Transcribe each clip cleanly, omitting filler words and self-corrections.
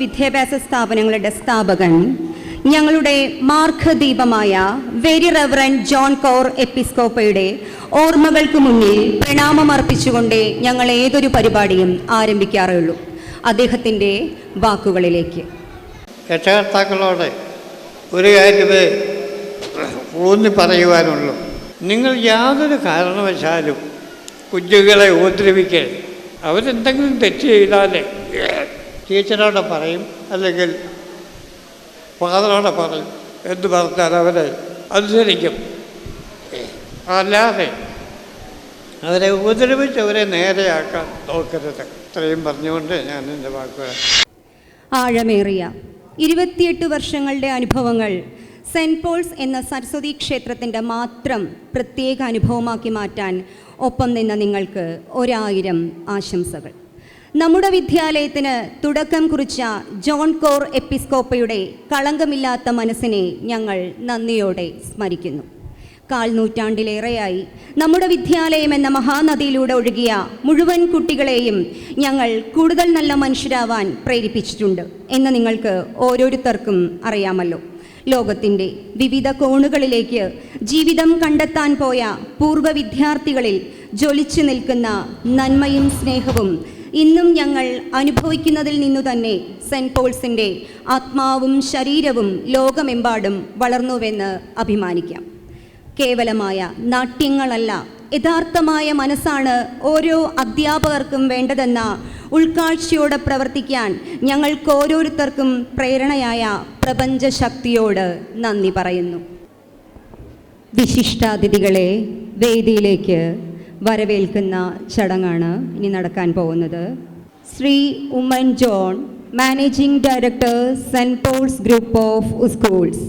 വിദ്യാഭ്യാസ സ്ഥാപനങ്ങളുടെ സ്ഥാപകൻ, ഞങ്ങളുടെ മാർഗദീപമായ വെരി റെവറൻഡ് ജോൺ കോർ എപ്പിസ്കോപ്പയുടെ ഓർമ്മകൾക്ക് മുന്നിൽ പ്രണാമം അർപ്പിച്ചുകൊണ്ട് ഞങ്ങൾ ഏതൊരു പരിപാടിയും ആരംഭിക്കാറുള്ളൂ. അദ്ദേഹത്തിൻ്റെ വാക്കുകളിലേക്ക്. രക്ഷകർത്താക്കളോട് ഒരു കാര്യമേ ഊന്നി പറയുവാനുള്ളൂ. നിങ്ങൾ യാതൊരു കാരണവശാലും കുഞ്ഞുങ്ങളെ ഉപദ്രവിക്കരുത്. അവരെന്തെങ്കിലും തെറ്റ് ചെയ്താൽ ടീച്ചറോട് പറയും, അല്ലെങ്കിൽ ഫാദറോട് പറയും. എന്ന് പറഞ്ഞാൽ അവരെ അനുസരിക്കും. അല്ലാതെ അവരെ ഉപദ്രവിച്ച് അവരെ നേരെയാക്കാൻ നോക്കരുത്. ഇത്രയും പറഞ്ഞുകൊണ്ട് ഞാൻ എൻ്റെ വാക്കുകൾ. ആഴമേറിയ 28 വർഷങ്ങളുടെ അനുഭവങ്ങൾ സെൻറ്റ് പോൾസ് എന്ന സരസ്വതി ക്ഷേത്രത്തിൻ്റെ മാത്രം പ്രത്യേക അനുഭവമാക്കി മാറ്റാൻ ഒപ്പം നിന്ന നിങ്ങൾക്ക് 1000 ആശംസകൾ. നമ്മുടെ വിദ്യാലയത്തിന് തുടക്കം കുറിച്ച ജോൺ കോർ എപ്പിസ്കോപ്പയുടെ കളങ്കമില്ലാത്ത മനസ്സിനെ ഞങ്ങൾ നന്ദിയോടെ സ്മരിക്കുന്നു. 1/4 നൂറ്റാണ്ടിലേറെയായി നമ്മുടെ വിദ്യാലയം എന്ന മഹാനദിയിലൂടെ ഒഴുകിയ മുഴുവൻ കുട്ടികളെയും ഞങ്ങൾ കൂടുതൽ നല്ല മനുഷ്യരാവാൻ പ്രേരിപ്പിച്ചിട്ടുണ്ട് എന്ന് നിങ്ങൾക്ക് ഓരോരുത്തർക്കും അറിയാമല്ലോ. ലോകത്തിൻ്റെ വിവിധ കോണുകളിലേക്ക് ജീവിതം കണ്ടെത്താൻ പോയ പൂർവ്വ വിദ്യാർത്ഥികളിൽ ജ്വലിച്ചു നിൽക്കുന്ന നന്മയും സ്നേഹവും ഇന്നും ഞങ്ങൾ അനുഭവിക്കുന്നതിൽ നിന്നു തന്നെ സെൻറ്റ് പോൾസിൻ്റെ ആത്മാവും ശരീരവും ലോകമെമ്പാടും വളർന്നുവെന്ന് അഭിമാനിക്കാം. കേവലമായ നാട്യങ്ങളല്ല, യഥാർത്ഥമായ മനസ്സാണ് ഓരോ അധ്യാപകർക്കും വേണ്ടതെന്ന ഉൾക്കാഴ്ചയോടെ പ്രവർത്തിക്കാൻ ഞങ്ങൾക്ക് ഓരോരുത്തർക്കും പ്രേരണയായ പ്രപഞ്ചശക്തിയോട് നന്ദി പറയുന്നു. വിശിഷ്ടാതിഥികളെ വേദിയിലേക്ക് വരവേൽക്കുന്ന ചടങ്ങാണ് ഇനി നടക്കാൻ പോകുന്നത്. Shri Oommen John, managing director, saint Paul's group of schools.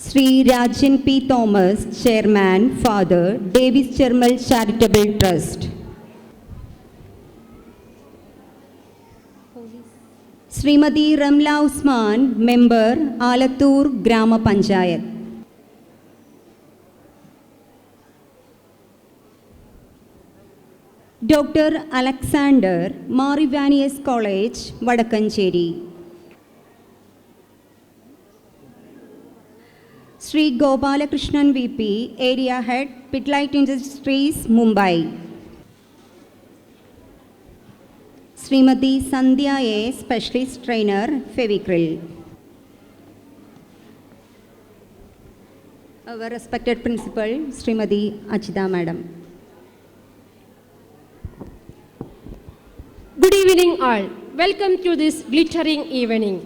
Shri Rajan P Thomas, chairman, father Davis ചെർമൽ charitable trust. Shrimati Ramla Usman, member, Alathur grama panchayat. Doctor Alexander, Mar Ivanios college, Vadakkanchery. Shri Gopalakrishnan V P, area head, Pidilite industries, Mumbai. Shrimati Sandhya A, specialist trainer, Fevicryl. Our respected principal Shrimati Ajitha madam. Good evening all. Welcome to this glittering evening,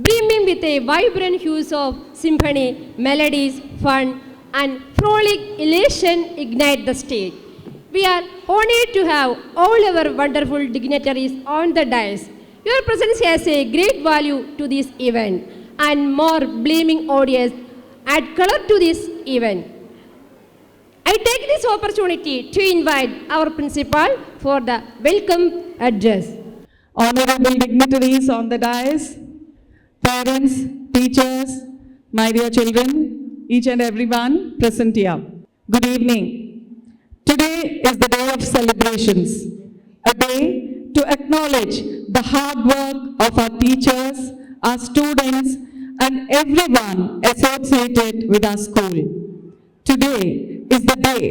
brimming with a vibrant hues of symphony, melodies, fun and frolic elation ignite the stage. We are honored to have all our wonderful dignitaries on the dais. Your presence has a great value to this event, and more beaming audience add color to this event. I take this opportunity to invite our principal for the welcome address. Honorable dignitaries on the dais, parents, teachers, my dear children, each and everyone present here. Good evening. Today is the day of celebrations, a day to acknowledge the hard work of our teachers, our students, and everyone associated with our school. Today is the day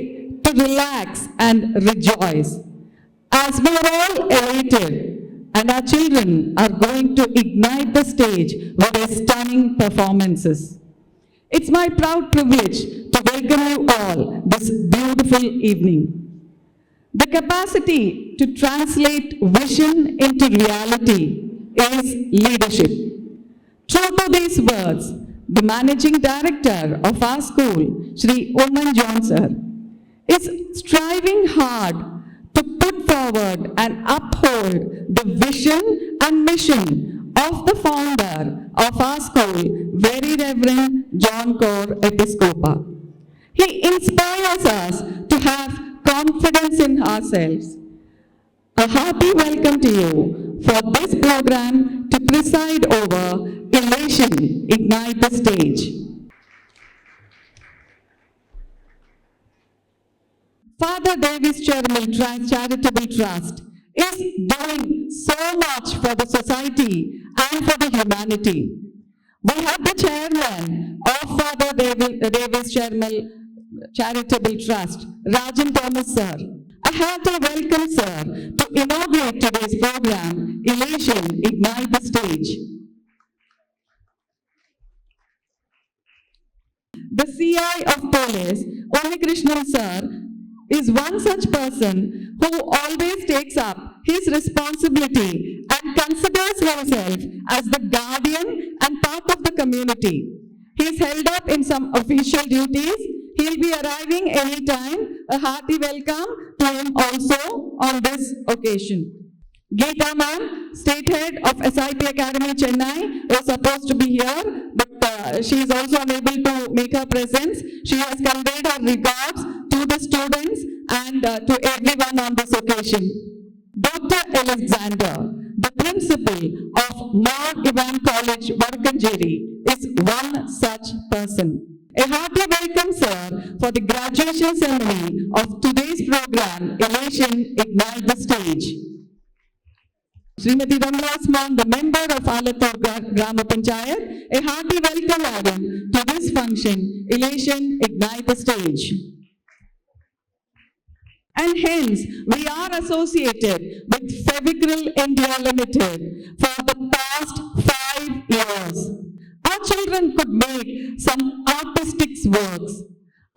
to relax and rejoice, as we are all elated and our children are going to ignite the stage with their stunning performances. It's my proud privilege to welcome you all this beautiful evening. The capacity to translate vision into reality is leadership. True to these words, the managing director of our school, Shri Umman John sir, is striving hard to put forward and uphold the vision and mission of the founder of our school, Very Reverend John Cour Episcopa. He inspires us to have confidence in ourselves. A hearty welcome to you for this program to preside over Elation Ignite the Stage. Father Davis Charitable Trust is doing so much for the society and for the humanity. We have the chairman of Father Davis Chermal Charitable Trust, Rajan Thomas sir. A hearty welcome, sir, to inaugurate today's program, Elation, Ignite the Stage. The CI of Police, Unnikrishnan sir, is one such person who always takes up his responsibility and considers himself as the guardian and part of the community. He is held up in some official duties. He'll be arriving anytime. A hearty welcome to him also on this occasion. Geeta ma'am, state head of SIP Academy Chennai, is supposed to be here, but she is also unable to make her presence. She has conveyed her regards to the students and to everyone on this occasion. Dr. Alexander, the principal of Mount Ivan College, Varkanjeri, is one such person. A hearty welcome, sir, for the graduation ceremony of today's program, Elation, Ignite the Stage. Srimati Ramla Osman, the member of Alatur Grama Panchayat, a hearty welcome, madam, to this function, Elation, Ignite the Stage. And hence, we are associated with Fevicryl India Limited for the past 5 years. Our children could make some artistic works.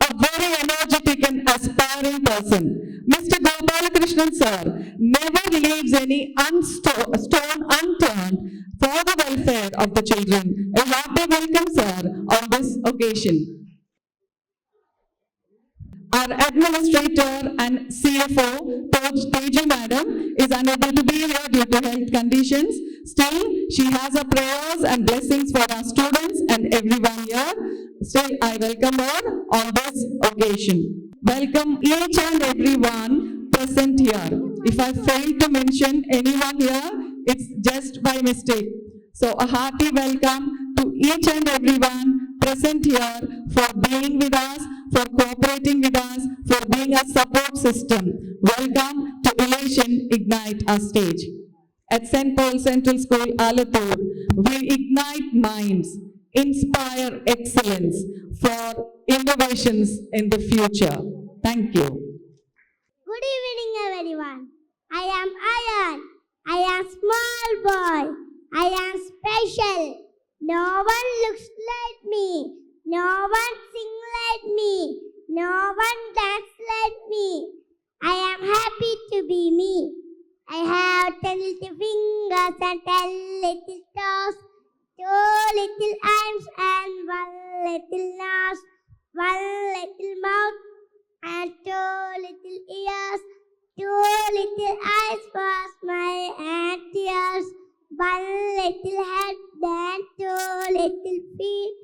A very energetic and aspiring person. Mr. Gopalakrishnan sir never leaves any stone unturned for the welfare of the children. A hearty welcome, sir, on this occasion. Our administrator and CFO, Teju madam, is unable to be here due to health conditions. Still, she has her prayers and blessings for our students and everyone here. Still, I welcome her on this occasion. Welcome each and everyone present here. If I fail to mention anyone here, it's just by mistake. So a hearty welcome to each and everyone present here for being with us, for cooperating with us, for being a support system. Welcome to Elation, Ignite our Stage. At St. Paul Central School, Alatur, we ignite minds, inspire excellence for innovations in the future. Thank you. Good evening, everyone. I am Ayan. I am small boy. I am special. No one looks like me. No one sings like me. No one dances like me. I am happy to be me. I have 10 little fingers and 10 little toes, 2 little arms and 1 little nose, 1 little mouth and 2 little ears, 2 little eyes for smile and tears, 1 little head and 2 little feet,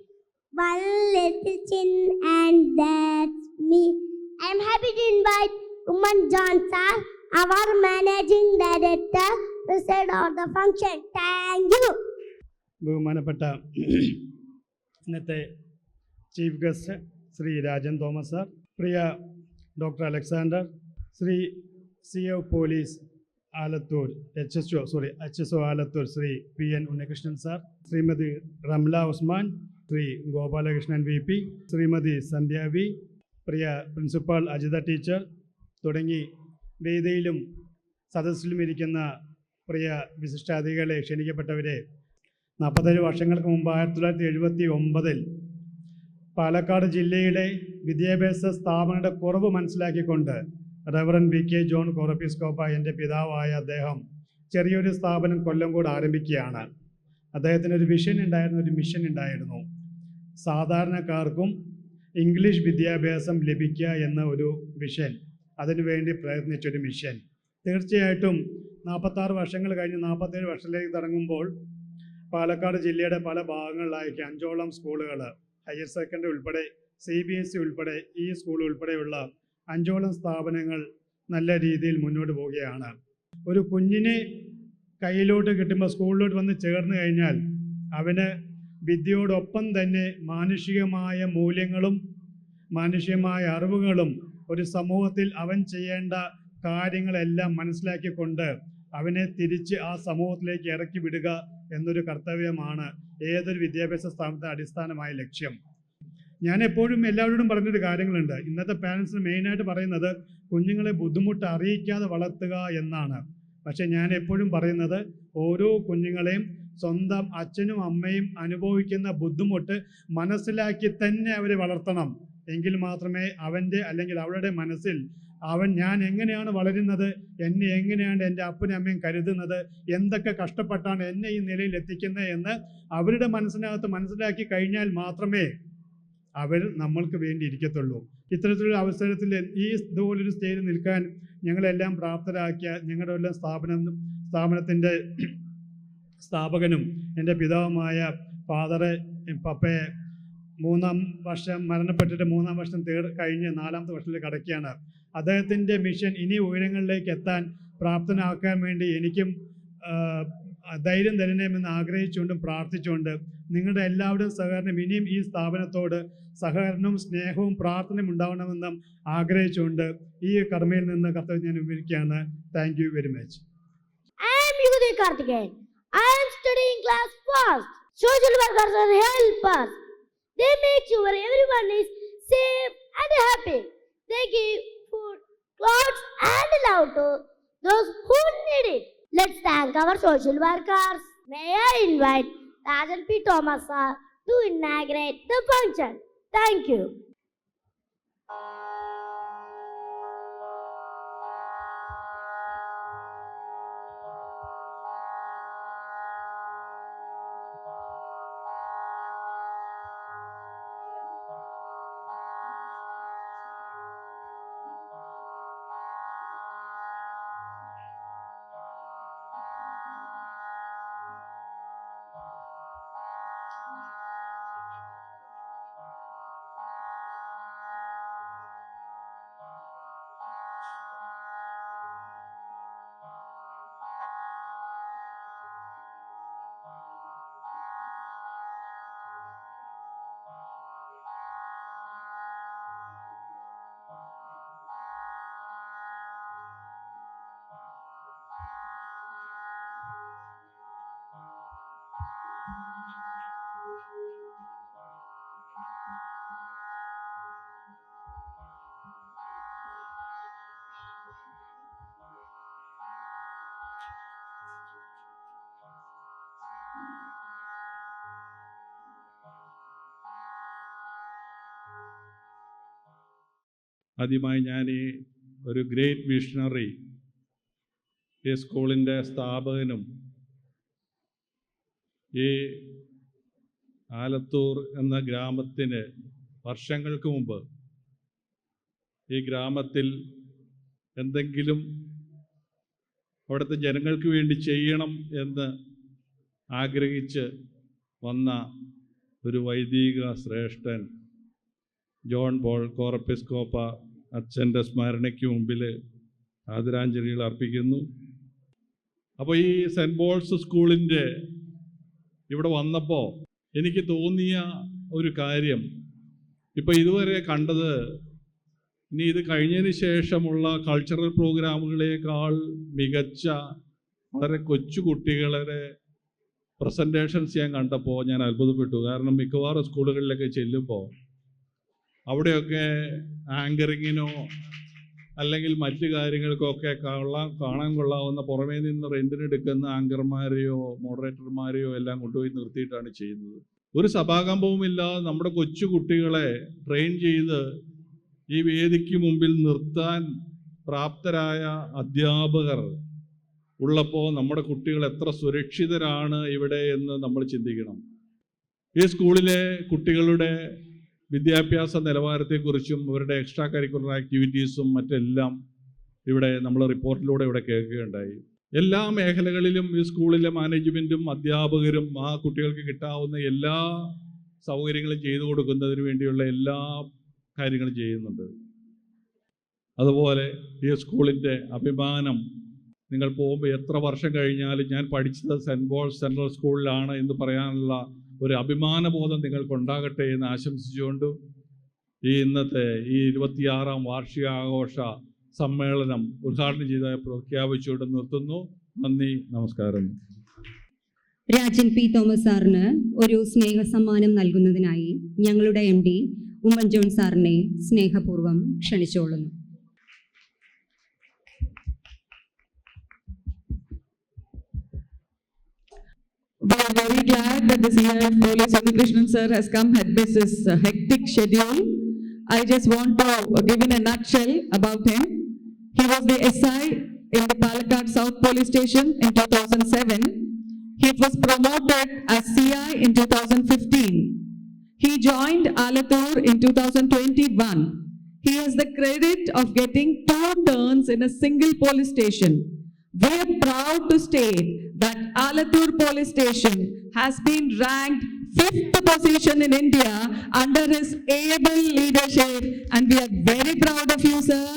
1 little chin, and that's me. I am happy to invite Uman John sir, our managing director, to set out the function. Thank you. ബഹുമാനപ്പെട്ട ഇന്നത്തെ chief guest Shri Rajan Thomas sir, പ്രിയ doctor Alexander, Shri CEO police Alathur HSO Alathur Shri PN Unnikrishnan sir, Shrimati Ramla Usman, Shri Gopalakrishnan VP, Shrimati Sandhya V, പ്രിയ principal Ajitha teacher തുടങ്ങി വേദിയിലും സദസ്സിലും ഇരിക്കുന്ന പ്രിയ വിശിഷ്ടാതിഥികളെ, ക്ഷണിക്കപ്പെട്ടവരെ, 47 വർഷങ്ങൾക്ക് മുമ്പ് 1979 പാലക്കാട് ജില്ലയുടെ വിദ്യാഭ്യാസ സ്ഥാപനങ്ങളുടെ കുറവ് മനസ്സിലാക്കിക്കൊണ്ട് റവറൻ VK ജോൺ കോറപ്പിസ്കോപ്പ, എൻ്റെ പിതാവായ അദ്ദേഹം, ചെറിയൊരു സ്ഥാപനം കൊല്ലംകോട് ആരംഭിക്കുകയാണ്. അദ്ദേഹത്തിനൊരു വിഷൻ ഉണ്ടായിരുന്നു, ഒരു മിഷൻ ഉണ്ടായിരുന്നു. സാധാരണക്കാർക്കും ഇംഗ്ലീഷ് വിദ്യാഭ്യാസം ലഭിക്കുക എന്ന ഒരു വിഷൻ, അതിനുവേണ്ടി പ്രയത്നിച്ചൊരു മിഷൻ. തീർച്ചയായിട്ടും 46 വർഷങ്ങൾ കഴിഞ്ഞ് 47 വർഷത്തിലേക്ക് തുടങ്ങുമ്പോൾ പാലക്കാട് ജില്ലയുടെ പല ഭാഗങ്ങളിലായി 5ഓളം സ്കൂളുകൾ, ഹയർ സെക്കൻഡറി ഉൾപ്പെടെ, CBSE ഉൾപ്പെടെ, ഈ സ്കൂൾ ഉൾപ്പെടെയുള്ള 5ഓളം സ്ഥാപനങ്ങൾ നല്ല രീതിയിൽ മുന്നോട്ട് പോവുകയാണ്. ഒരു കുഞ്ഞിനെ കയ്യിലോട്ട് കിട്ടുമ്പോൾ, സ്കൂളിലോട്ട് വന്ന് ചേർന്ന് കഴിഞ്ഞാൽ, അവന് വിദ്യയോടൊപ്പം തന്നെ മാനുഷികമായ മൂല്യങ്ങളും മാനുഷികമായ അറിവുകളും ഒരു സമൂഹത്തിൽ അവൻ ചെയ്യേണ്ട കാര്യങ്ങളെല്ലാം മനസ്സിലാക്കിക്കൊണ്ട് അവനെ തിരിച്ച് ആ സമൂഹത്തിലേക്ക് ഇറക്കി വിടുക എന്നൊരു കർത്തവ്യമാണ് ഏതൊരു വിദ്യാഭ്യാസ സ്ഥാപനത്തെ അടിസ്ഥാനമായ ലക്ഷ്യം. ഞാൻ എപ്പോഴും എല്ലാവരോടും പറഞ്ഞൊരു കാര്യങ്ങളുണ്ട്. ഇന്നത്തെ പാരൻസിന് മെയിനായിട്ട് പറയുന്നത് കുഞ്ഞുങ്ങളെ ബുദ്ധിമുട്ട് അറിയിക്കാതെ വളർത്തുക എന്നാണ്. പക്ഷേ ഞാൻ എപ്പോഴും പറയുന്നത് ഓരോ കുഞ്ഞുങ്ങളെയും സ്വന്തം അച്ഛനും അമ്മയും അനുഭവിക്കുന്ന ബുദ്ധിമുട്ട് മനസ്സിലാക്കി തന്നെ അവരെ വളർത്തണം. എങ്കിൽ മാത്രമേ അവൻ്റെ അല്ലെങ്കിൽ അവളുടെ മനസ്സിൽ ഞാൻ എങ്ങനെയാണ് വളരുന്നത്, എന്നെ എങ്ങനെയാണ് എൻ്റെ അപ്പനും അമ്മയും കരുതുന്നത്, എന്തൊക്കെ കഷ്ടപ്പെട്ടാണ് എന്നെ ഈ നിലയിൽ എത്തിക്കുന്നത് എന്ന് അവരുടെ മനസ്സിനകത്ത് മനസ്സിലാക്കി കഴിഞ്ഞാൽ മാത്രമേ അവർ നമ്മൾക്ക് വേണ്ടി ഇരിക്കത്തുള്ളൂ. ഇത്തരത്തിലുള്ള അവസരത്തിൽ ഈ ഇതുപോലൊരു സ്റ്റേജിൽ നിൽക്കാൻ ഞങ്ങളെല്ലാം പ്രാപ്തരാക്കിയ ഞങ്ങളുടെ എല്ലാം സ്ഥാപനത്തിൻ്റെ സ്ഥാപകനും എൻ്റെ പിതാവുമായ ഫാദറെ പപ്പയെ 3-ാം വർഷം മരണപ്പെട്ടിട്ട് 3-ാം വർഷം കഴിഞ്ഞ് 4-ാമത്തെ വർഷത്തിലേക്ക് കടക്കുകയാണ്. അദ്ദേഹത്തിൻ്റെ മിഷൻ ഇനി ഉയരങ്ങളിലേക്ക് എത്താൻ പ്രാപ്തനാക്കാൻ വേണ്ടി എനിക്കും ധൈര്യം തരണേമെന്ന് ആഗ്രഹിച്ചുകൊണ്ടും പ്രാർത്ഥിച്ചുകൊണ്ട് നിങ്ങളുടെ എല്ലാവരുടെയും സഹകരണം ഇനിയും ഈ സ്ഥാപനത്തോട് സഹകരണവും സ്നേഹവും പ്രാർത്ഥനയും ഉണ്ടാവണമെന്നും ആഗ്രഹിച്ചുകൊണ്ട് ഈ കർമ്മയിൽ നിന്ന് കർത്തവ്യം ഞാൻ വിവരിക്കുകയാണ്. Thank you very much. I am Yugudhi Karthikeyan. I am studying class first. Social workers are helpers. They make sure everyone is safe and happy. They give food, clothes and love to those who need it. Let's thank our social workers. May I invite Rajan P. Thomas sir to inaugurate the function. Thank you. ആദ്യമായി ഞാൻ ഒരു great visionary ഈ സ്കൂളിൻ്റെ സ്ഥാപകനും ഈ ആലത്തൂർ എന്ന ഗ്രാമത്തിന് വർഷങ്ങൾക്ക് മുമ്പ് ഈ ഗ്രാമത്തിൽ എന്തെങ്കിലും അവിടുത്തെ ജനങ്ങൾക്ക് വേണ്ടി ചെയ്യണം എന്ന് ആഗ്രഹിച്ച് വന്ന ഒരു വൈദിക ശ്രേഷ്ഠൻ ജോൺ പോൾ കോറപ്പിസ്കോപ്പ അച്ഛൻ്റെ സ്മരണയ്ക്ക് മുമ്പിൽ ആദരാഞ്ജലികൾ അർപ്പിക്കുന്നു. അപ്പോൾ ഈ സെൻറ്റ് പോൾസ് സ്കൂളിൻ്റെ ഇവിടെ വന്നപ്പോൾ എനിക്ക് തോന്നിയ ഒരു കാര്യം, ഇപ്പോൾ ഇതുവരെ കണ്ടത് ഇനി ഇത് കഴിഞ്ഞതിന് ശേഷമുള്ള കൾച്ചറൽ പ്രോഗ്രാമുകളേക്കാൾ മികച്ച വളരെ കൊച്ചു കുട്ടികളുടെ പ്രസൻറ്റേഷൻസ് ഞാൻ കണ്ടപ്പോൾ ഞാൻ അത്ഭുതപ്പെട്ടു. കാരണം മിക്കവാറും സ്കൂളുകളിലൊക്കെ ചെല്ലുമ്പോൾ അവിടെയൊക്കെ ആങ്കറിങ്ങിനോ അല്ലെങ്കിൽ മറ്റു കാര്യങ്ങൾക്കൊക്കെ കാണാൻ കൊള്ളാവുന്ന പുറമേ നിന്ന് റെൻറ്റിനെടുക്കുന്ന ആങ്കർമാരെയോ മോഡറേറ്റർമാരെയോ എല്ലാം കൊണ്ടുപോയി നിർത്തിയിട്ടാണ് ചെയ്യുന്നത്. ഒരു സഭാകമ്പവുമില്ലാതെ നമ്മുടെ കൊച്ചു കുട്ടികളെ ട്രെയിൻ ചെയ്ത് ഈ വേദിക്ക് മുമ്പിൽ നിർത്താൻ പ്രാപ്തരായ അധ്യാപകർ ഉള്ളപ്പോൾ നമ്മുടെ കുട്ടികൾ എത്ര സുരക്ഷിതരാണ് ഇവിടെ എന്ന് നമ്മൾ ചിന്തിക്കണം. ഈ സ്കൂളിലെ കുട്ടികളുടെ വിദ്യാഭ്യാസ നിലവാരത്തെക്കുറിച്ചും അവരുടെ എക്സ്ട്രാ കരിക്കുലർ ആക്ടിവിറ്റീസും മറ്റെല്ലാം ഇവിടെ നമ്മൾ റിപ്പോർട്ടിലൂടെ ഇവിടെ കേൾക്കുകയുണ്ടായി. എല്ലാ മേഖലകളിലും ഈ സ്കൂളിലെ മാനേജ്മെൻറ്റും അധ്യാപകരും ആ കുട്ടികൾക്ക് കിട്ടാവുന്ന എല്ലാ സൗകര്യങ്ങളും ചെയ്തു കൊടുക്കുന്നതിന് വേണ്ടിയുള്ള എല്ലാ കാര്യങ്ങളും ചെയ്യുന്നുണ്ട്. അതുപോലെ ഈ സ്കൂളിൻ്റെ അഭിമാനം, നിങ്ങൾ പോകുമ്പോൾ എത്ര വർഷം കഴിഞ്ഞാലും ഞാൻ പഠിച്ചത് സെൻറ്റ് പോൾസ് സെൻട്രൽ സ്കൂളിലാണ് എന്ന് പറയാനുള്ള ഒരു അഭിമാനബോധം നിങ്ങൾക്കുണ്ടാകട്ടെ എന്ന് ആശംസിച്ചുകൊണ്ട് ഈ ഇന്നത്തെ ഈ 26-ാം വാർഷികാഘോഷ സമ്മേളനം ഉദ്ഘാടനം ചെയ്തതായി പ്രഖ്യാപിച്ചുകൊണ്ട് നിർത്തുന്നു. നന്ദി, നമസ്കാരം. രാജൻ പി തോമസ് സാറിന് ഒരു സ്നേഹ സമ്മാനം നൽകുന്നതിനായി ഞങ്ങളുടെ MD ഉമ്മൻ ജോൺ സാറിനെ സ്നേഹപൂർവ്വം ക്ഷണിച്ചുകൊള്ളുന്നു. We are very glad that this year Police Unnikrishnan sir has come amidst this hectic schedule. I just want to give in a nutshell about him. He was the SI in the Palakkad South Police Station in 2007. He was promoted as CI in 2015. He joined Alathur in 2021. He has the credit of getting 2 turns in a single police station. We are proud to state that Alathur Police Station has been ranked 5th position in India under his able leadership, and we are very proud of you, sir,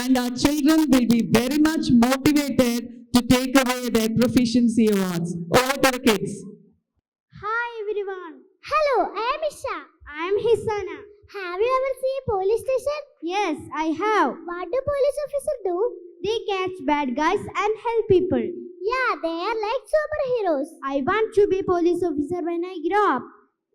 and our children will be very much motivated to take away their proficiency awards. Over to the kids. Hi everyone. Hello, I am Isha. I am Hisana. Have you ever seen a police station? Yes, I have. What do police officers do? They catch bad guys and help people. Yeah, they are like superheroes. I want to be a police officer when I grow up.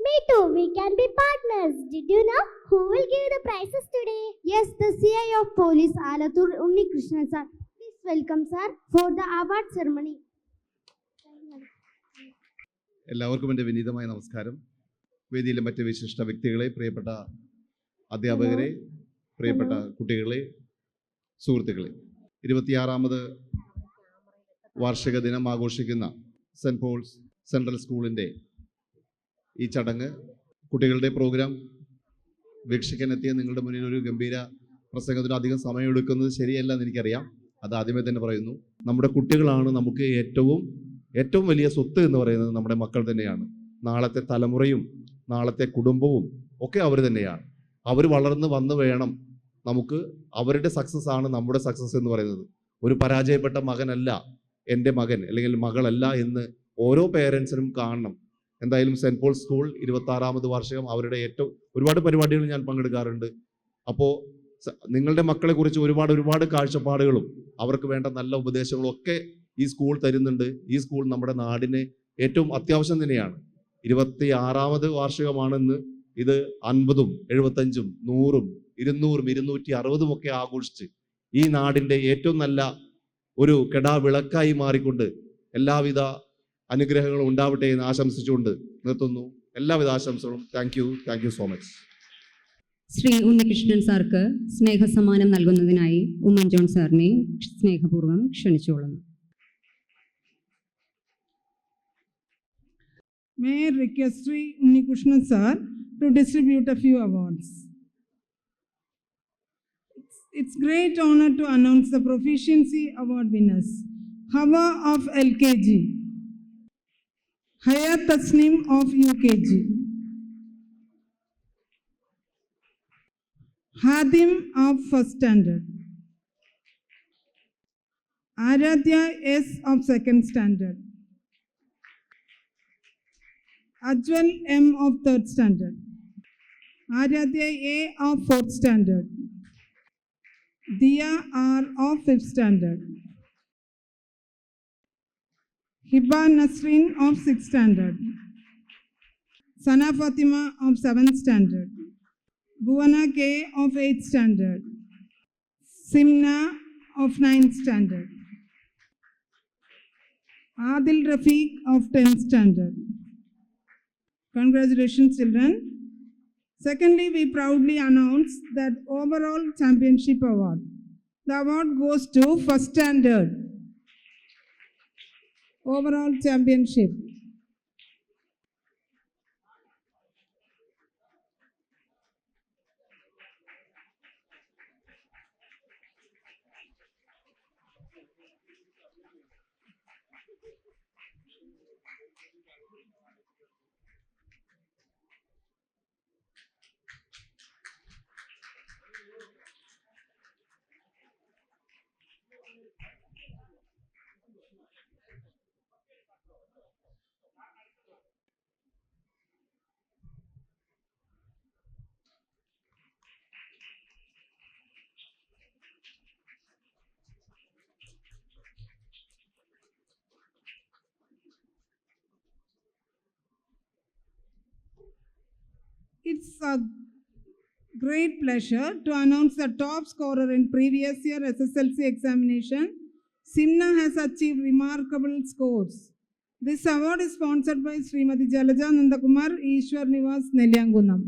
Me too, we can be partners. Did you know who will give the prizes today? Yes, the CI of Police, Alathur Unnikrishnan sir. Please welcome sir for the award ceremony. എല്ലാവർക്കും എൻ്റെ വിനീതമായ നമസ്കാരം. വേദിയിലെ മറ്റ് വിശിഷ്ട വ്യക്തികളെ, പ്രിയപ്പെട്ട അധ്യാപകരെ, പ്രിയപ്പെട്ട കുട്ടികളെ, സുഹൃത്തുക്കളെ, 26ാമത് വാർഷിക ദിനം ആഘോഷിക്കുന്ന സെൻറ്റ് പോൾസ് സെൻട്രൽ സ്കൂളിൻ്റെ ഈ ചടങ്ങ്, കുട്ടികളുടെ പ്രോഗ്രാം വീക്ഷിക്കാനെത്തിയ നിങ്ങളുടെ മുന്നിൽ ഒരു ഗംഭീര പ്രസംഗത്തിന് അധികം സമയമെടുക്കുന്നത് ശരിയല്ല എന്ന് എനിക്കറിയാം. അത് ആദ്യമേ തന്നെ പറയുന്നു. നമ്മുടെ കുട്ടികളാണ് നമുക്ക് ഏറ്റവും വലിയ സ്വത്ത് എന്ന് പറയുന്നത് നമ്മുടെ മക്കൾ തന്നെയാണ്. നാളത്തെ തലമുറയും നാളത്തെ കുടുംബവും ഒക്കെ അവർ തന്നെയാണ്. അവർ വളർന്ന് വന്ന് വേണം നമുക്ക്, അവരുടെ സക്സസ് ആണ് നമ്മുടെ സക്സസ് എന്ന് പറയുന്നത്. ഒരു പരാജയപ്പെട്ട മകനല്ല എൻ്റെ മകൻ അല്ലെങ്കിൽ മകളല്ല എന്ന് ഓരോ പേരൻസിനും കാണണം. എന്തായാലും സെൻറ്റ് പോൾ സ്കൂൾ 26ാമത് വാർഷികം, അവരുടെ ഒരുപാട് പരിപാടികൾ ഞാൻ പങ്കെടുക്കാറുണ്ട്. അപ്പോൾ നിങ്ങളുടെ മക്കളെക്കുറിച്ച് ഒരുപാട് കാഴ്ചപ്പാടുകളും അവർക്ക് വേണ്ട നല്ല ഉപദേശങ്ങളും ഒക്കെ ഈ സ്കൂൾ തരുന്നുണ്ട്. ഈ സ്കൂൾ നമ്മുടെ നാടിന് ഏറ്റവും അത്യാവശ്യം തന്നെയാണ്. 26ാമത് വാർഷികമാണെന്ന് ഇത് 50ഉം 75ഉം 100ഉം 200ഉം 260ഉം ഒക്കെ ആഘോഷിച്ച് ഈ നാടിൻ്റെ ഏറ്റവും നല്ല ഒരു കെടാവിളക്കായി മാറിക്കൊണ്ട് എല്ലാവിധ അനുഗ്രഹങ്ങളും ഉണ്ടാവട്ടെ എന്ന് ആശംസിച്ചുകൊണ്ട് നിർത്തുന്നു. എല്ലാവിധ ആശംസകളും. Thank you so much. Shri Unnikrishnan സാർക്ക് സ്നേഹസമ്മാനം നൽകുന്നതിനായി ഉമ്മൻ ജോൺ സാറിനെ സ്നേഹപൂർവ്വം ക്ഷണിച്ചുകൊള്ളുന്നു. May I request Sri Unnikrishnan sir to distribute a few awards. It's great honor to announce the Proficiency Award winners. Hawa of LKG, Hayat Tasnim of UKG, Hadim of First Standard, Aradhya S of Second Standard, Ajwal M of 3rd Standard, Aradhya A of 4th Standard, Diya R of 5th Standard, Hiba Nasrin of 6th Standard, Sana Fatima of 7th Standard, Bhuwana K of 8th Standard, Simna of 9th Standard, Adil Rafiq of 10th Standard. Congratulations, children. Secondly, we proudly announce that overall championship award. The award goes to First Standard. Overall championship. It's a great pleasure to announce the top scorer in previous year SSLC examination. Simna has achieved remarkable scores. This award is sponsored by Srimati Jalaja Nandakumar, Ishwar Nivas, Nelyangunam.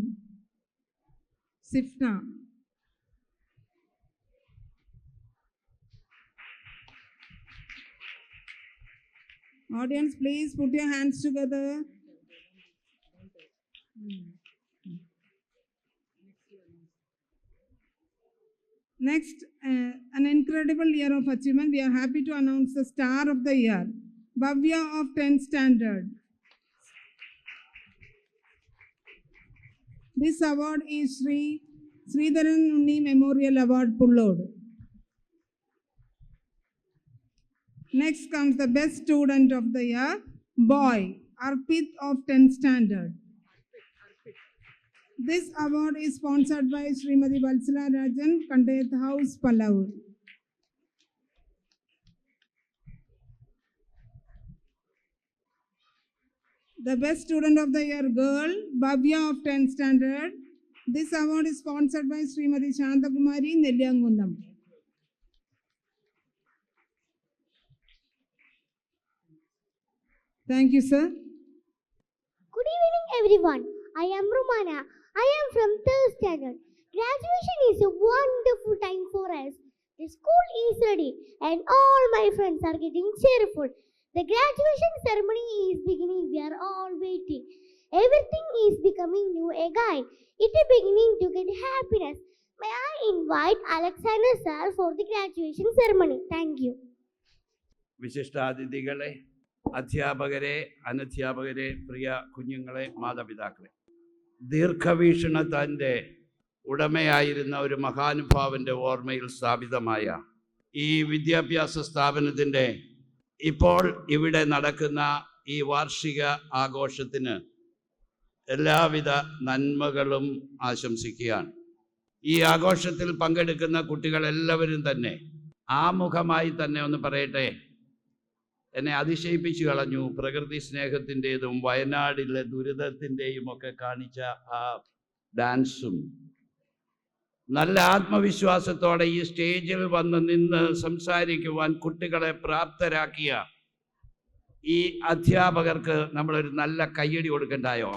Sifna. Audience, please put your hands together. Next, an incredible year of achievement. We are happy to announce the star of the year, Bhavya of 10th standard. This award is Sridharan Unni Memorial Award, Pullod. Next comes the best student of the year, boy, Arpit of 10th standard. This award is sponsored by Srimati Valsala Rajan, Kandayat House, Pallavur. The best student of the year, girl, Bhavya of 10th standard. This award is sponsored by Srimati Shantakumari, Nelyangunam. Thank you, sir. Good evening, everyone. I am Romana. I am from 3rd standard. Graduation is a wonderful time for us. The school is ready and all my friends are getting cheerful. The graduation ceremony is beginning. We are all waiting. Everything is becoming new again. It is beginning to get happiness. May I invite Alexander sir for the graduation ceremony. Thank you. വിശിഷ്ടാതിഥികളെ, അധ്യാപകരെ, അനധ്യാപകരെ, പ്രിയ കുഞ്ഞുങ്ങളെ, മാതാപിതാക്കളെ, ദീർഘവീക്ഷണത്തിൻ്റെ ഉടമയായിരുന്ന ഒരു മഹാനുഭാവൻ്റെ ഓർമ്മയിൽ സ്ഥാപിതമായ ഈ വിദ്യാഭ്യാസ സ്ഥാപനത്തിൻ്റെ ഇപ്പോൾ ഇവിടെ നടക്കുന്ന ഈ വാർഷിക ആഘോഷത്തിന് എല്ലാവിധ നന്മകളും ആശംസിക്കുകയാണ്. ഈ ആഘോഷത്തിൽ പങ്കെടുക്കുന്ന കുട്ടികളെല്ലാവരും തന്നെ ആമുഖമായി തന്നെ ഒന്ന് പറയട്ടെ, എന്നെ അതിശയിപ്പിച്ചു കളഞ്ഞു. പ്രകൃതി സ്നേഹത്തിൻ്റെതും വയനാടിലെ ദുരിതത്തിൻ്റെയും ഒക്കെ കാണിച്ച ആ ഡാൻസും നല്ല ആത്മവിശ്വാസത്തോടെ ഈ സ്റ്റേജിൽ വന്ന് നിന്ന് സംസാരിക്കുവാൻ കുട്ടികളെ പ്രാപ്തരാക്കിയ ഈ അധ്യാപകർക്ക് നമ്മളൊരു നല്ല കയ്യടി കൊടുക്കണ്ടായോ?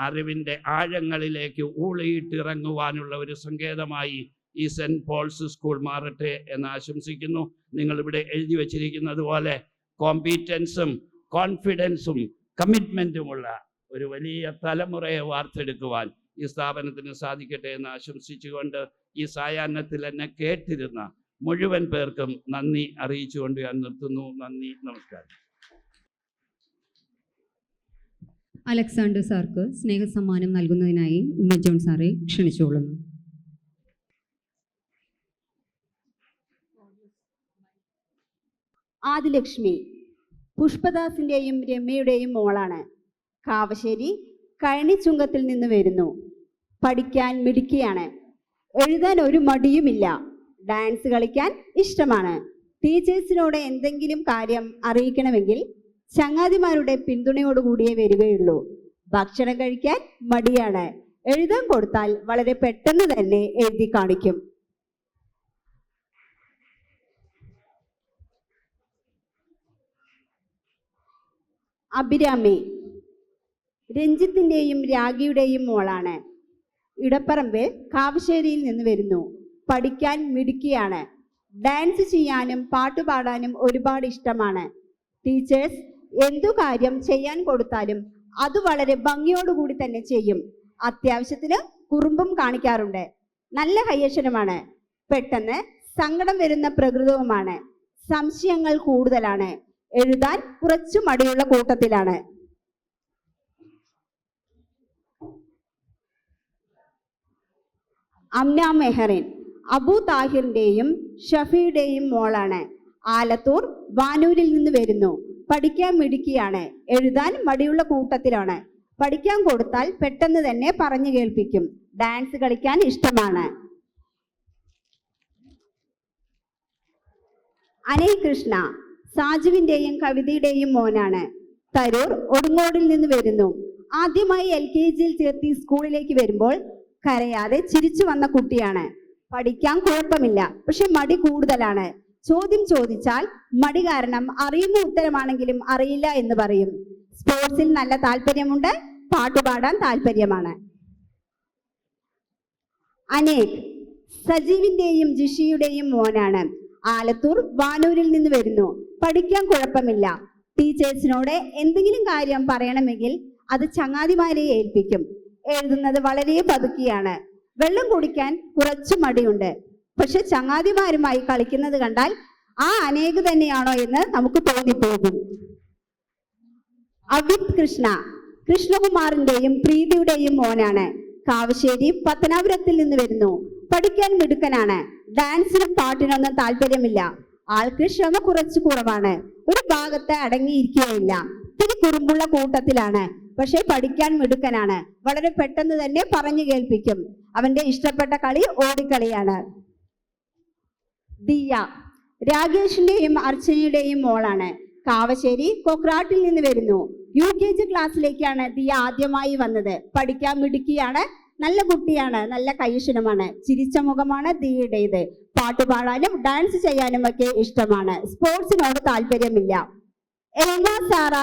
അറിവിൻ്റെ ആഴങ്ങളിലേക്ക് ഊളിയിട്ടിറങ്ങുവാനുള്ള ഒരു സങ്കേതമായി ഈ സെൻറ്റ് പോൾസ് സ്കൂൾ മാറട്ടെ എന്ന് ആശംസിക്കുന്നു. നിങ്ങളിവിടെ എഴുതി വച്ചിരിക്കുന്നത് പോലെ കോമ്പീറ്റൻസും കോൺഫിഡൻസും കമ്മിറ്റ്മെൻറ്റുമുള്ള ഒരു വലിയ തലമുറയെ വാർത്തെടുക്കുവാൻ ഈ സ്ഥാപനത്തിന് സാധിക്കട്ടെ എന്ന് ആശംസിച്ചുകൊണ്ട് ഈ സായാഹ്നത്തിൽ എന്നെ കേട്ടിരുന്ന മുഴുവൻ പേർക്കും നന്ദി അറിയിച്ചുകൊണ്ട് ഞാൻ നിർത്തുന്നു. നന്ദി, നമസ്കാരം. അലക്സാണ്ടർ സാർക്ക് സ്നേഹസമ്മാനം നൽകുന്നതിനായി ഉമ്മൻ ജോൺ സാറെ ക്ഷണിച്ചുകൊള്ളുന്നു. ആദിലക്ഷ്മി പുഷ്പദാസിൻ്റെയും രമ്യയുടെയും മോളാണ്. കാവശ്ശേരി കഴനിച്ചുങ്കത്തിൽ നിന്ന് വരുന്നു. പഠിക്കാൻ മിടുക്കിയാണ്. എഴുതാൻ ഒരു മടിയുമില്ല. ഡാൻസ് കളിക്കാൻ ഇഷ്ടമാണ്. ടീച്ചേഴ്സിനോട് എന്തെങ്കിലും കാര്യം അറിയിക്കണമെങ്കിൽ ചങ്ങാതിമാരുടെ പിന്തുണയോടുകൂടിയേ വരികയുള്ളൂ. ഭക്ഷണം കഴിക്കാൻ മടിയാണ്. എഴുതാൻ കൊടുത്താൽ വളരെ പെട്ടെന്ന് തന്നെ എഴുതി കാണിക്കും. അഭിരാമി രഞ്ജിത്തിൻ്റെയും രാഗിയുടെയും മോളാണ്. ഇടപ്പറമ്പ് കാവശ്ശേരിയിൽ നിന്ന് വരുന്നു. പഠിക്കാൻ മിടുക്കിയാണ്. ഡാൻസ് ചെയ്യാനും പാട്ടുപാടാനും ഒരുപാട് ഇഷ്ടമാണ്. ടീച്ചേഴ്സ് എന്തു കാര്യം ചെയ്യാൻ കൊടുത്താലും അത് വളരെ ഭംഗിയോടുകൂടി തന്നെ ചെയ്യും. അത്യാവശ്യത്തിന് കുറുമ്പും കാണിക്കാറുണ്ട്. നല്ല കയ്യക്ഷരമാണ്. പെട്ടെന്ന് സങ്കടം വരുന്ന പ്രകൃതവുമാണ്. സംശയങ്ങൾ കൂടുതലാണ്. എഴുതാൻ കുറച്ചു മടിയുള്ള കൂട്ടത്തിലാണ്. അംന മെഹറിൻ അബു താഹിറിന്റെയും ഷഫിയുടെയും മോളാണ്. ആലത്തൂർ വാനൂരിൽ നിന്ന് വരുന്നു. പഠിക്കാൻ മിടുക്കിയാണ്. എഴുതാൻ മടിയുള്ള കൂട്ടത്തിലാണ്. പഠിക്കാൻ കൊടുത്താൽ പെട്ടെന്ന് തന്നെ പറഞ്ഞു കേൾപ്പിക്കും. ഡാൻസ് കളിക്കാൻ ഇഷ്ടമാണ്. അനയ് കൃഷ്ണ സാജുവിൻ്റെയും കവിതയുടെയും മോനാണ്. തരൂർ ഒടുങ്ങോടിൽ നിന്ന് വരുന്നു. ആദ്യമായി LKGയിൽ ചേർത്തി സ്കൂളിലേക്ക് വരുമ്പോൾ കരയാതെ ചിരിച്ചു വന്ന കുട്ടിയാണ്. പഠിക്കാൻ കുഴപ്പമില്ല, പക്ഷെ മടി കൂടുതലാണ്. ചോദ്യം ചോദിച്ചാൽ മടി കാരണം അറിയുന്ന ഉത്തരമാണെങ്കിലും അറിയില്ല എന്ന് പറയും. സ്പോർട്സിൽ നല്ല താല്പര്യമുണ്ട്, പാട്ടുപാടാൻ താല്പര്യമാണ്. അനേക് സജീവിന്റെയും ജിഷിയുടെയും മോനാണ്. ആലത്തൂർ വാനൂരിൽ നിന്ന് വരുന്നു. പഠിക്കാൻ കുഴപ്പമില്ല. ടീച്ചേഴ്സിനോട് എന്തെങ്കിലും കാര്യം പറയണമെങ്കിൽ അത് ചങ്ങാതിമാരെ ഏൽപ്പിക്കും. എഴുതുന്നത് വളരെ പതുക്കിയാണ്. വെള്ളം കുടിക്കാൻ കുറച്ചു മടിയുണ്ട്. പക്ഷെ ചങ്ങാതിമാരുമായി കളിക്കുന്നത് കണ്ടാൽ ആ അനേക് തന്നെയാണോ എന്ന് നമുക്ക് തോന്നിപ്പോകും. അവിത് കൃഷ്ണ കൃഷ്ണകുമാറിന്റെയും പ്രീതിയുടെയും മോനാണ്. കാവശ്ശേരി പത്തനാപുരത്തിൽ നിന്ന് വരുന്നു. പഠിക്കാൻ മിടുക്കനാണ്. ഡാൻസിനും പാട്ടിനൊന്നും താല്പര്യമില്ല. ആൾക്ക് ക്ഷമ കുറച്ച് കുറവാണ്. ഒരു ഭാഗത്ത് അടങ്ങിയിരിക്കുകയില്ല. ഇത്തിരി കുറുമ്പുള്ള കൂട്ടത്തിലാണ്. പക്ഷെ പഠിക്കാൻ മിടുക്കനാണ്. വളരെ പെട്ടെന്ന് തന്നെ പറഞ്ഞു കേൾപ്പിക്കും. അവന്റെ ഇഷ്ടപ്പെട്ട കളി ഓടിക്കളിയാണ്. ദിയ രാകേഷിന്റെയും അർച്ചനയുടെയും മോളാണ്. കാവശ്ശേരി കൊക്രാട്ടിൽ നിന്ന് വരുന്നു. UKG ക്ലാസ്സിലേക്കാണ് ദിയ ആദ്യമായി വന്നത്. പഠിക്കാൻ മിടുക്കിയാണ്. നല്ല കുട്ടിയാണ്. നല്ല കൈഷണമാണ്. ചിരിച്ച മുഖമാണ് ദിയയുടേത്. പാട്ടുപാടാനും ഡാൻസ് ചെയ്യാനും ഒക്കെ ഇഷ്ടമാണ്. സ്പോർട്സിനോട് താല്പര്യമില്ല. എൽന സാറ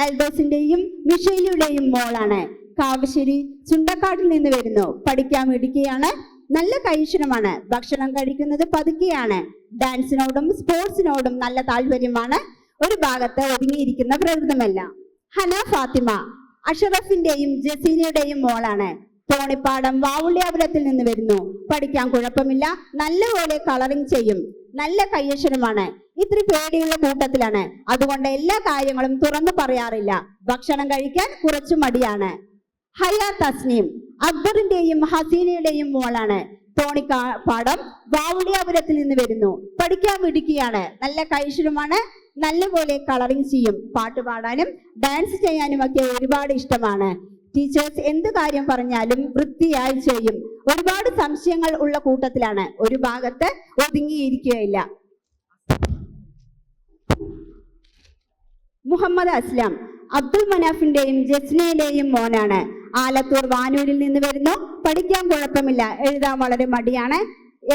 എൽദോസിന്റെയും മിഷേലിയുടെയും മോളാണ്. കാവശ്ശേരി ചുണ്ടക്കാട്ടിൽ നിന്ന് വരുന്നു. പഠിക്കാൻ മിടുക്കിയാണ്. നല്ല കൈഷണമാണ്. ഭക്ഷണം കഴിക്കുന്നത് പതുക്കെയാണ്. ഡാൻസിനോടും സ്പോർട്സിനോടും നല്ല താല്പര്യമാണ്. ഒരു ഭാഗത്ത് ഒതുങ്ങിയിരിക്കുന്ന പ്രകൃതമല്ല. ഹന ഫാത്തിമ അഷറഫിന്റെയും ജസീനയുടെയും മോളാണ്. തോണിപ്പാടം വാവുള്ളിയാപുരത്തിൽ നിന്ന് വരുന്നു. പഠിക്കാൻ കുഴപ്പമില്ല. നല്ലപോലെ കളറിംഗ് ചെയ്യും. നല്ല കയ്യക്ഷരമാണ്. ഇത്തിരി പേടിയുള്ള കൂട്ടത്തിലാണ്. അതുകൊണ്ട് എല്ലാ കാര്യങ്ങളും തുറന്നു പറയാറില്ല. ഭക്ഷണം കഴിക്കാൻ കുറച്ചു മടിയാണ്. ഹയ തസ്നീം അക്ബറിന്റെയും ഹസീനയുടെയും മോളാണ്. തോണിപ്പാടം വാവുള്ളിയാപുരത്തിൽ നിന്ന് വരുന്നു. പഠിക്കാൻ മിടുക്കിയാണ്. നല്ല കൈഷരമാണ്. നല്ലപോലെ കളറിംഗ് ചെയ്യും. പാട്ടുപാടാനും ഡാൻസ് ചെയ്യാനും ഒക്കെ ഒരുപാട് ഇഷ്ടമാണ്. ടീച്ചേഴ്സ് എന്ത് കാര്യം പറഞ്ഞാലും വൃത്തിയായി ചെയ്യും. ഒരുപാട് സംശയങ്ങൾ ഉള്ള കൂട്ടത്തിലാണ്. ഒരു ഭാഗത്ത് ഒതുങ്ങിയിരിക്കുകയില്ല. മുഹമ്മദ് അസ്ലാം അബ്ദുൽ മനാഫിന്റെയും ജസ്നയുടെയും മോനാണ്. ആലത്തൂർ വാനൂരിൽ നിന്ന് വരുന്നു. പഠിക്കാൻ കുഴപ്പമില്ല. എഴുതാൻ വളരെ മടിയാണ്.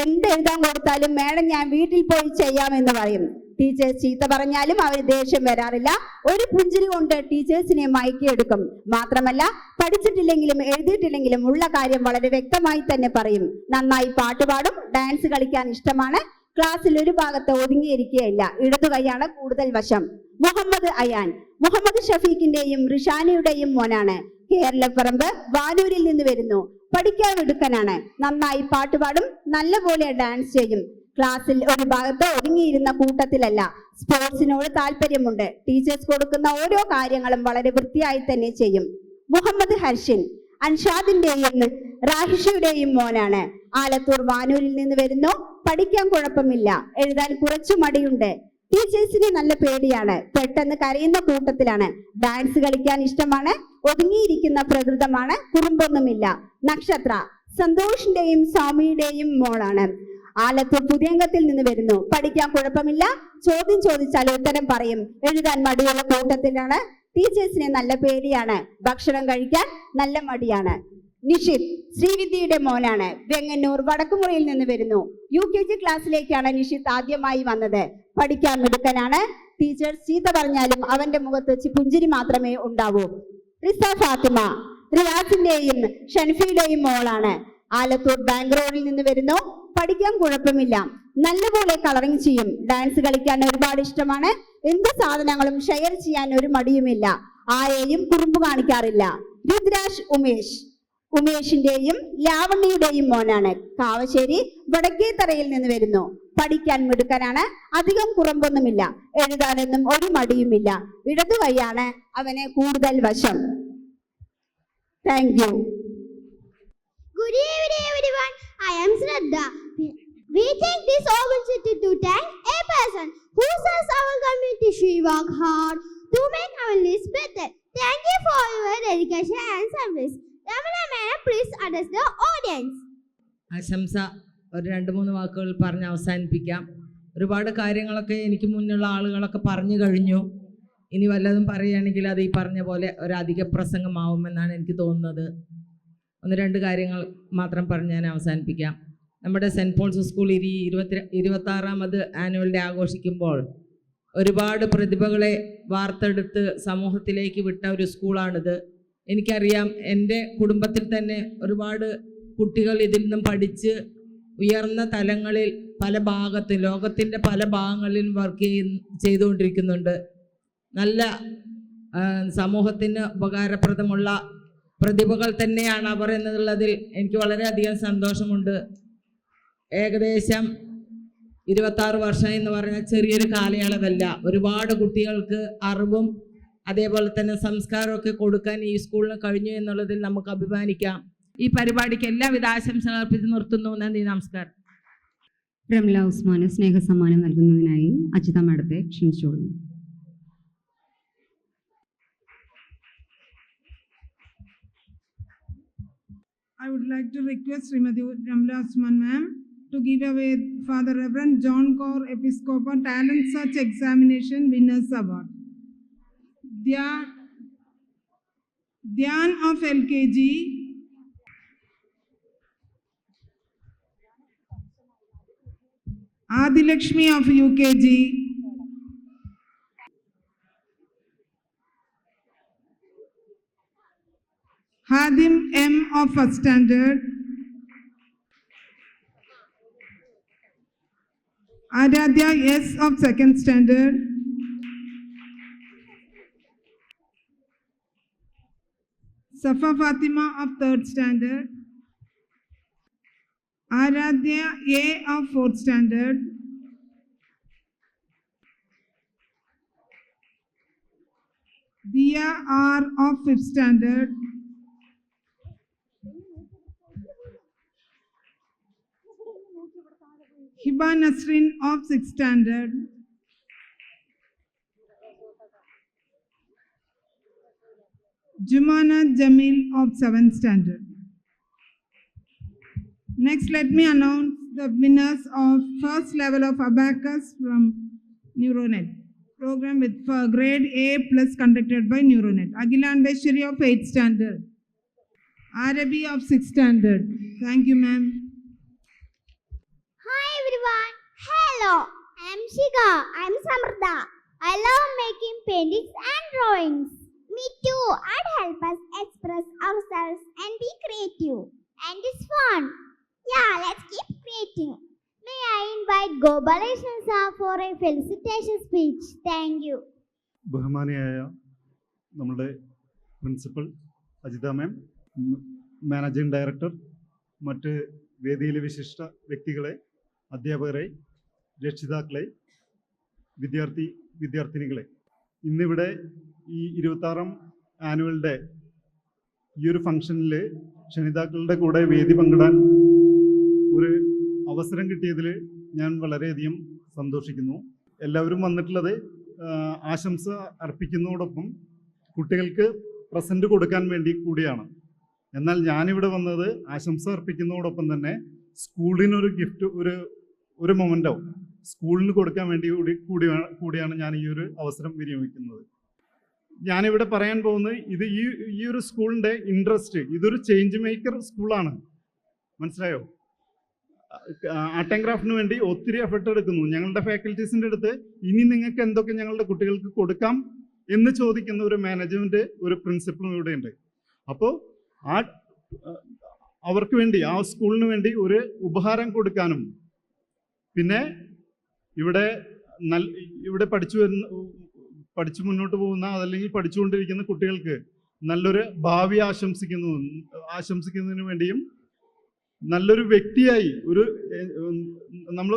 എന്തെഴുതാൻ കൊടുത്താലും മേഡം ഞാൻ വീട്ടിൽ പോയി ചെയ്യാമെന്ന് പറയും. ടീച്ചേഴ്സ് ചീത്ത പറഞ്ഞാലും അവർ ദേഷ്യം വരാറില്ല. ഒരു പുഞ്ചിരി കൊണ്ട് ടീച്ചേഴ്സിനെ മയക്കിയെടുക്കും. മാത്രമല്ല പഠിച്ചിട്ടില്ലെങ്കിലും എഴുതിയിട്ടില്ലെങ്കിലും ഉള്ള കാര്യം വളരെ വ്യക്തമായി തന്നെ പറയും. നന്നായി പാട്ടുപാടും. ഡാൻസ് കളിക്കാൻ ഇഷ്ടമാണ്. ക്ലാസ്സിൽ ഒരു ഭാഗത്ത് ഒതുങ്ങിയിരിക്കുകയില്ല. ഇടതു കൈയാണ് കൂടുതൽ വശം. മുഹമ്മദ് അയാൻ മുഹമ്മദ് ഷഫീഖിന്റെയും റിഷാനയുടെയും മോനാണ്. കേരളപ്പറമ്പ് വാനൂരിൽ നിന്ന് വരുന്നു. പഠിക്കാൻ മിടുക്കനാണ്. നന്നായി പാട്ടുപാടും. നല്ലപോലെ ഡാൻസ് ചെയ്യും. ക്ലാസ്സിൽ ഒരു ഭാഗത്ത് ഒതുങ്ങിയിരുന്ന കൂട്ടത്തിലല്ല. സ്പോർട്സിനോട് താല്പര്യമുണ്ട്. ടീച്ചേഴ്സ് കൊടുക്കുന്ന ഓരോ കാര്യങ്ങളും വളരെ വൃത്തിയായി തന്നെ ചെയ്യും. മുഹമ്മദ് ഹർഷിൻ അൻഷാദിന്റെയും റാഹിഷയുടെയും മോനാണ്. ആലത്തൂർ വാനൂരിൽ നിന്ന് വരുന്നു. പഠിക്കാൻ കുഴപ്പമില്ല. എഴുതാൻ കുറച്ചു മടിയുണ്ട്. ടീച്ചേഴ്സിന് നല്ല പേടിയാണ്. പെട്ടെന്ന് കരയുന്ന കൂട്ടത്തിലാണ്. ഡാൻസ് കളിക്കാൻ ഇഷ്ടമാണ്. ഒതുങ്ങിയിരിക്കുന്ന പ്രകൃതമാണ്. കുറുമ്പൊന്നുമില്ല. നക്ഷത്ര സന്തോഷിന്റെയും സ്വാമിയുടെയും മോളാണ്. ആലത്തൂർ പുതിയങ്കത്തിൽ നിന്ന് വരുന്നു. പഠിക്കാൻ കുഴപ്പമില്ല. ചോദ്യം ചോദിച്ചാൽ ഉത്തരം പറയും. എഴുതാൻ മടിയുള്ള കൂട്ടത്തിലാണ്. ടീച്ചേഴ്സിനെ നല്ല പേടിയാണ്. ഭക്ഷണം കഴിക്കാൻ നല്ല മടിയാണ്. നിഷിത് ശ്രീവിദ്യയുടെ മോനാണ്. വെങ്ങന്നൂർ വടക്കുമുറിയിൽ നിന്ന് വരുന്നു. UKG ക്ലാസ്സിലേക്കാണ് നിഷിത് ആദ്യമായി വന്നത്. പഠിക്കാൻ മിടുക്കനാണ്. ടീച്ചേഴ്സ് ചീത്ത പറഞ്ഞാലും അവന്റെ മുഖത്ത് പുഞ്ചിരി മാത്രമേ ഉണ്ടാവൂ. റിസ ഫാത്തിമ റിയാസിന്റെയും ഷൻഫിയുടെയും മോളാണ്. ആലത്തൂർ ബാങ്ക് റോഡിൽ നിന്ന് വരുന്നു. പഠിക്കാൻ കുഴപ്പമില്ല. നല്ലപോലെ കളറിംഗ് ചെയ്യും. ഡാൻസ് കളിക്കാൻ ഒരുപാട് ഇഷ്ടമാണ്. എന്ത് സാധനങ്ങളും ഷെയർ ചെയ്യാൻ ഒരു മടിയുമില്ല. ആരെയും കുറുമ്പ് കാണിക്കാറില്ല. രുദ്രാജ് ഉമേഷിന്റെയും ലാവണ്യയുടെയും മോനാണ്. കാവശ്ശേരി വടക്കേത്തറയിൽ നിന്ന് വരുന്നു. പഠിക്കാൻ മിടുക്കനാണ്. അധികം കുറുമ്പൊന്നുമില്ല. എഴുതാനൊന്നും ഒരു മടിയുമില്ല. ഇടതു കൈയാണ് അവന് കൂടുതൽ വശം. Thank you. Good evening, everyone. I am Shraddha. We take this opportunity to thank a person who serves our community. She worked hard to make our list better. Thank you for your dedication and service. Ramana Madam, please address the audience. ആശംസ ഒരു 2-3 വാക്കുകൾ പറഞ്ഞ് അവസാനിപ്പിക്കാം. ഒരുപാട് കാര്യങ്ങളൊക്കെ എനിക്ക് മുന്നുള്ള ആളുകളൊക്കെ പറഞ്ഞു കഴിഞ്ഞു. ഇനി വല്ലതും പറയുകയാണെങ്കിൽ അത് ഈ പറഞ്ഞ പോലെ ഒരധിക പ്രസംഗമാവുമെന്നാണ് എനിക്ക് തോന്നുന്നത്. 1-2 കാര്യങ്ങൾ മാത്രം പറഞ്ഞ് ഞാൻ അവസാനിപ്പിക്കാം. നമ്മുടെ സെൻറ്റ് പോൾസ് സ്കൂൾ 26ാമത് ആനുവൽ ഡേ ആഘോഷിക്കുമ്പോൾ ഒരുപാട് പ്രതിഭകളെ വാർത്തെടുത്ത് സമൂഹത്തിലേക്ക് വിട്ട ഒരു സ്കൂളാണിത്. എനിക്കറിയാം, എൻ്റെ കുടുംബത്തിൽ തന്നെ ഒരുപാട് കുട്ടികൾ ഇതിൽ നിന്നും പഠിച്ച് ഉയർന്ന തലങ്ങളിൽ പല ഭാഗത്തും ലോകത്തിൻ്റെ പല ഭാഗങ്ങളിലും വർക്ക് ചെയ്തുകൊണ്ടിരിക്കുന്നുണ്ട്. നല്ല സമൂഹത്തിന് ഉപകാരപ്രദമുള്ള പ്രതിഭകൾ തന്നെയാണ് അവർ എന്നുള്ളതിൽ എനിക്ക് വളരെയധികം സന്തോഷമുണ്ട്. ഏകദേശം 26 വർഷം എന്ന് പറഞ്ഞാൽ ചെറിയൊരു കാലയളവല്ല. ഒരുപാട് കുട്ടികൾക്ക് അറിവും അതേപോലെ തന്നെ സംസ്കാരമൊക്കെ കൊടുക്കാൻ ഈ സ്കൂളിന് കഴിഞ്ഞു എന്നുള്ളതിൽ നമുക്ക് അഭിമാനിക്കാം. ഈ പരിപാടിക്ക് എല്ലാവിധ ആശംസകൾ അർപ്പിച്ച് നിർത്തുന്നു. നന്ദി, നമസ്കാരം. റംല ഉസ്മാന് സ്നേഹസമ്മാനം നൽകുന്നതിനായി Ajitha മാഡത്തെ ക്ഷണിച്ചോളുന്നു. I would like to request Srimati Ramla Usman ma'am to give away Father Reverend John Kaur Episcopal Talent Search Examination Winners Award. Dhyan of LKG, Adilakshmi of UKG, Hadim M of First Standard, Aradhya S of Second Standard, Safa Fatima of Third Standard, Aradhya A of Fourth Standard, Diya R of Fifth Standard, Hiba Nasrin of 6th Standard, Jumana Jamil of 7th Standard. Next, let me announce the winners of first level of Abacus from Neuronet program with grade A plus conducted by Neuronet. Agilandeshwari of 8th Standard, Arabi of 6th Standard. Thank you, ma'am. Hi everyone. Hello. I'm Shiga. I'm Samrta. I love making paintings and drawings. Me too. Art helps us express ourselves and be creative. And it's fun. Yeah, let's keep creating. May I invite Gopalakrishnan sir for a felicitation speech. Thank you. ബഹുമാനിയായ നമ്മുടെ principal Ajitha മാം, managing director, മറ്റ് വേദിയിലെ വിശിഷ്ട വ്യക്തികളെ, അധ്യാപകരെ, രക്ഷിതാക്കളെ, വിദ്യാർത്ഥിനികളെ, ഇന്നിവിടെ ഈ 26ാം annual day ഈ ഒരു ഫംഗ്ഷനിൽ ക്ഷണിതാക്കളുടെ കൂടെ വേദി പങ്കിടാൻ ഒരു അവസരം കിട്ടിയതിൽ ഞാൻ വളരെയധികം സന്തോഷിക്കുന്നു. എല്ലാവരും വന്നിട്ടുള്ളത് ആശംസ അർപ്പിക്കുന്നതോടൊപ്പം കുട്ടികൾക്ക് പ്രസൻറ്റ് കൊടുക്കാൻ വേണ്ടി കൂടിയാണ്. എന്നാൽ ഞാനിവിടെ വന്നത് ആശംസ അർപ്പിക്കുന്നതോടൊപ്പം തന്നെ സ്കൂളിനൊരു ഗിഫ്റ്റ്, ഒരു മൊമെൻ്റോ സ്കൂളിന് കൊടുക്കാൻ വേണ്ടി കൂടിയാണ് ഞാൻ ഈ ഒരു അവസരം വിനിയോഗിക്കുന്നത്. ഞാനിവിടെ പറയാൻ പോകുന്നത് ഇത് ഈ ഒരു സ്കൂളിൻ്റെ ഇൻട്രസ്റ്റ്, ഇതൊരു ചേഞ്ച് മേക്കർ സ്കൂളാണ്. മനസ്സിലായോ? ആർട്ട് ആൻഡ് ക്രാഫ്റ്റിന് വേണ്ടി ഒത്തിരി എഫർട്ട് എടുക്കുന്നു. ഞങ്ങളുടെ ഫാക്കൽറ്റീസിൻ്റെ അടുത്ത് ഇനി നിങ്ങൾക്ക് എന്തൊക്കെ ഞങ്ങളുടെ കുട്ടികൾക്ക് കൊടുക്കാം എന്ന് ചോദിക്കുന്ന ഒരു മാനേജ്മെൻറ്റ്, ഒരു പ്രിൻസിപ്പളും ഇവിടെയുണ്ട്. അപ്പോൾ അവർക്ക് വേണ്ടി, ആ സ്കൂളിന് വേണ്ടി ഒരു ഉപഹാരം കൊടുക്കാനും, പിന്നെ ഇവിടെ പഠിച്ചു മുന്നോട്ട് പോകുന്ന അതല്ലെങ്കിൽ പഠിച്ചുകൊണ്ടിരിക്കുന്ന കുട്ടികൾക്ക് നല്ലൊരു ഭാവി ആശംസിക്കുന്നതിന് വേണ്ടിയും നല്ലൊരു വ്യക്തിയായി നമ്മൾ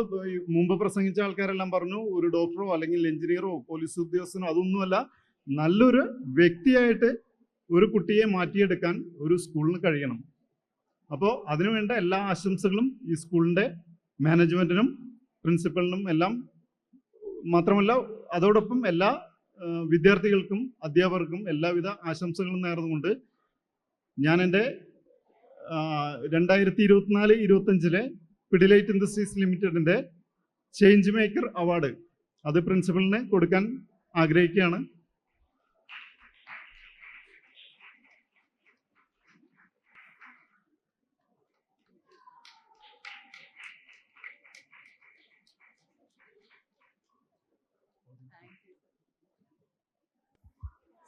മുമ്പ് പ്രസംഗിച്ച ആൾക്കാരെല്ലാം പറഞ്ഞു, ഒരു ഡോക്ടറോ അല്ലെങ്കിൽ എഞ്ചിനീയറോ പോലീസ് ഉദ്യോഗസ്ഥനോ അതൊന്നുമല്ല, നല്ലൊരു വ്യക്തിയായിട്ട് ഒരു കുട്ടിയെ മാറ്റിയെടുക്കാൻ ഒരു സ്കൂളിന് കഴിയണം. അപ്പോൾ അതിനുവേണ്ട എല്ലാ ആശംസകളും ഈ സ്കൂളിൻ്റെ മാനേജ്മെൻറ്റിനും പ്രിൻസിപ്പലിനും എല്ലാം, മാത്രമല്ല അതോടൊപ്പം എല്ലാ വിദ്യാർത്ഥികൾക്കും അധ്യാപകർക്കും എല്ലാവിധ ആശംസകളും നേർന്നുകൊണ്ട് ഞാൻ എൻ്റെ 2024-25 പിഡിലൈറ്റ് ഇൻഡസ്ട്രീസ് ലിമിറ്റഡിൻ്റെ ചേഞ്ച് മേക്കർ അവാർഡ് അത് പ്രിൻസിപ്പലിന് കൊടുക്കാൻ ആഗ്രഹിക്കുകയാണ്.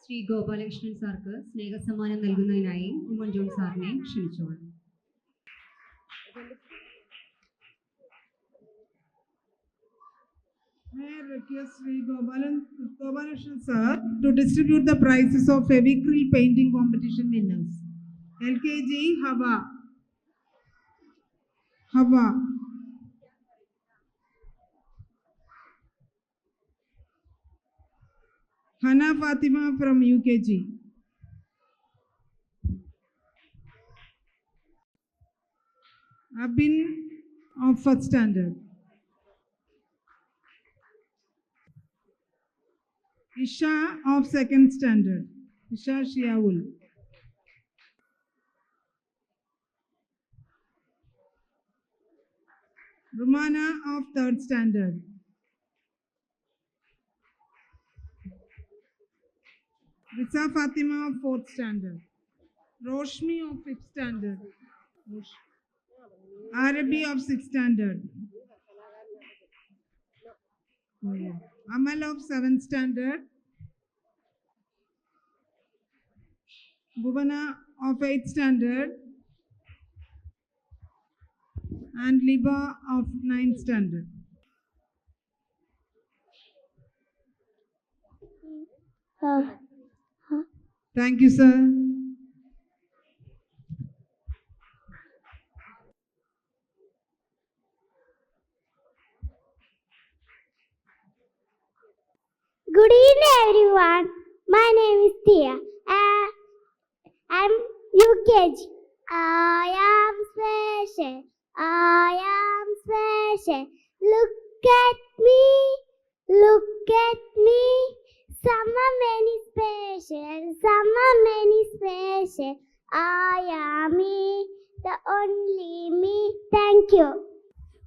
ശ്രീ ഗോപാലകൃഷ്ണൻ സാർക്ക് സ്നേഹസമ്മാനം നൽകുന്നതിനായി ഉമ്മൻ ജോൺ സാറിനെ ക്ഷണിച്ചോളൂ. May I request Sri Gopalakrishnan sir to distribute the prizes of Fevicryl painting competition winners. LKG Hava. Hana Fatima from UKG. Abin of first standard. Isha of second standard. Isha Shiaul. Rumana of third standard. Risa Fatima of fourth standard. Roshmi of fifth standard. Arabi of sixth standard. Amal of seventh standard. Bhuvana of eighth standard. And Liba of ninth standard. Thank you, sir. Good evening, everyone. My name is Tia. I'm UKG. I am special. I am special. Look at me. Look at me. Some are many special. Some are many special. I am me, the only me. Thank you.